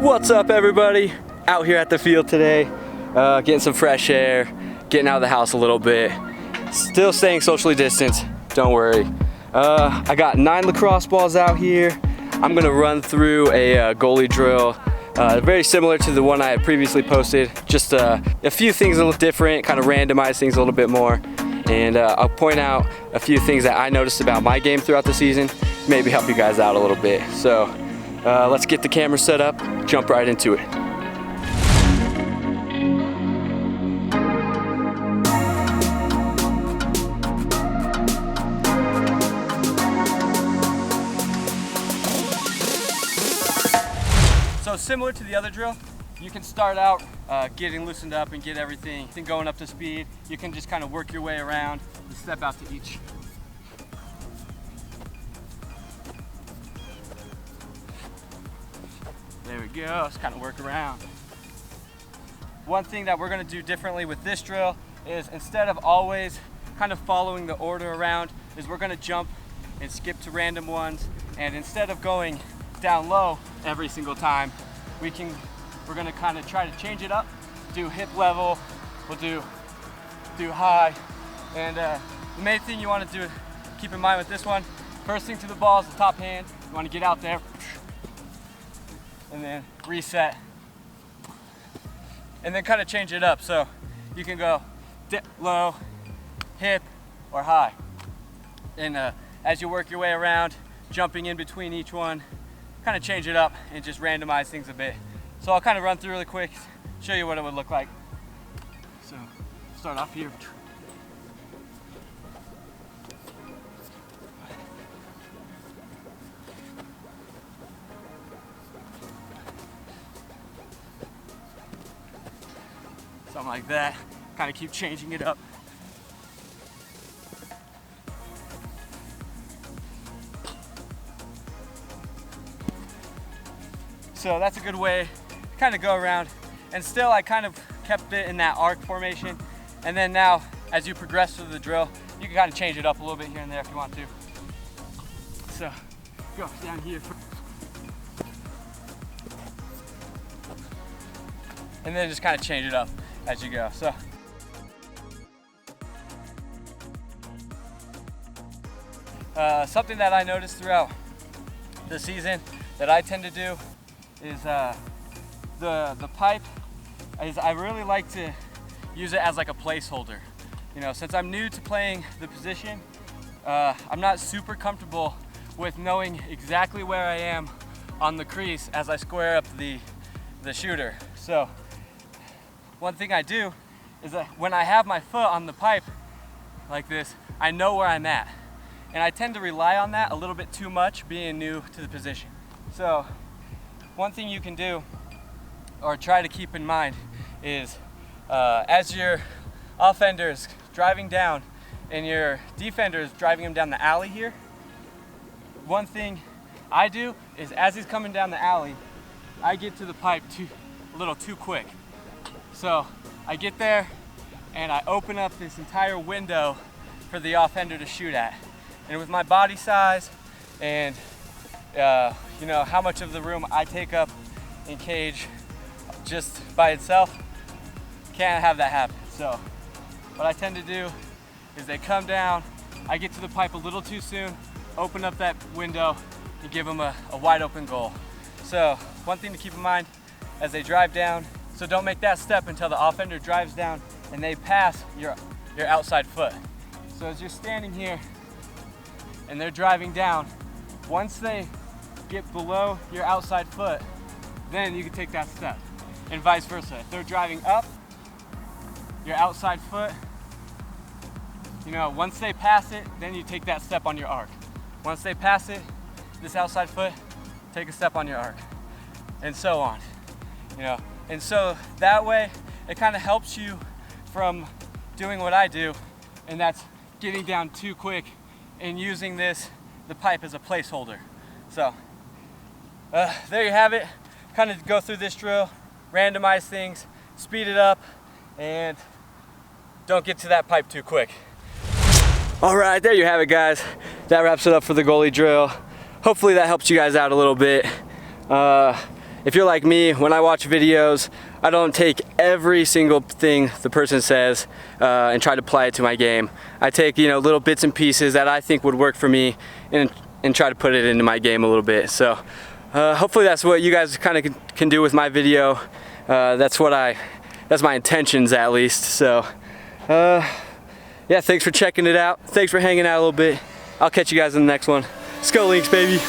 What's up, everybody? Out here at the field today, getting some fresh air, getting out of the house a little bit, still staying socially distanced, don't worry. I got 9 lacrosse balls out here. I'm gonna run through a goalie drill, very similar to the one I had previously posted, just a few things a little different, kind of randomize things a little bit more, and I'll point out a few things that I noticed about my game throughout the season, maybe help you guys out a little bit. So let's get the camera set up, jump right into it. So similar to the other drill, you can start out getting loosened up and get everything going up to speed. You can just kind of work your way around and step out to each. There we go, let's kind of work around. One thing that we're gonna do differently with this drill is instead of always kind of following the order around, is we're gonna jump and skip to random ones, and instead of going down low every single time, we're gonna kind of try to change it up, do hip level, we'll do high, and the main thing you want to do, keep in mind with this one, first thing to the ball is the top hand. You want to get out there and then reset, and then kind of change it up, so you can go dip, low, hip, or high, and as you work your way around, jumping in between each one, kind of change it up and just randomize things a bit. So I'll kind of run through really quick, show you what it would look like. So start off here. Something like that, kind of keep changing it up. So that's a good way to kind of go around, and still I kind of kept it in that arc formation, and then now as you progress through the drill you can kind of change it up a little bit here and there if you want to. So go down here and then just kind of change it up as you go. So something that I noticed throughout the season that I tend to do is the pipe is I really like to use it as like a placeholder. You know, since I'm new to playing the position, I'm not super comfortable with knowing exactly where I am on the crease as I square up the shooter. So one thing I do is that when I have my foot on the pipe like this, I know where I'm at. And I tend to rely on that a little bit too much being new to the position. So one thing you can do or try to keep in mind is as your offender is driving down and your defender is driving him down the alley here, one thing I do is as he's coming down the alley, I get to the pipe a little too quick. So I get there and I open up this entire window for the offender to shoot at. And with my body size and you know how much of the room I take up in cage just by itself, can't have that happen. So what I tend to do is they come down, I get to the pipe a little too soon, open up that window and give them a wide open goal. So one thing to keep in mind as they drive down, so don't make that step until the offender drives down and they pass your outside foot. So as you're standing here and they're driving down, once they get below your outside foot, then you can take that step, and vice versa. If they're driving up, your outside foot, you know, once they pass it, then you take that step on your arc. Once they pass it, this outside foot, take a step on your arc, and so on. You know, and so that way, it kind of helps you from doing what I do, and that's getting down too quick and using the pipe as a placeholder. So there you have it. Kind of go through this drill, randomize things, speed it up, and don't get to that pipe too quick. All right, there you have it, guys. That wraps it up for the goalie drill. Hopefully that helps you guys out a little bit. if you're like me, when I watch videos, I don't take every single thing the person says and try to apply it to my game. I take, you know, little bits and pieces that I think would work for me and try to put it into my game a little bit. So hopefully that's what you guys kind of can do with my video. That's my intentions at least. So yeah, thanks for checking it out. Thanks for hanging out a little bit. I'll catch you guys in the next one. Let's go, Lynx, baby.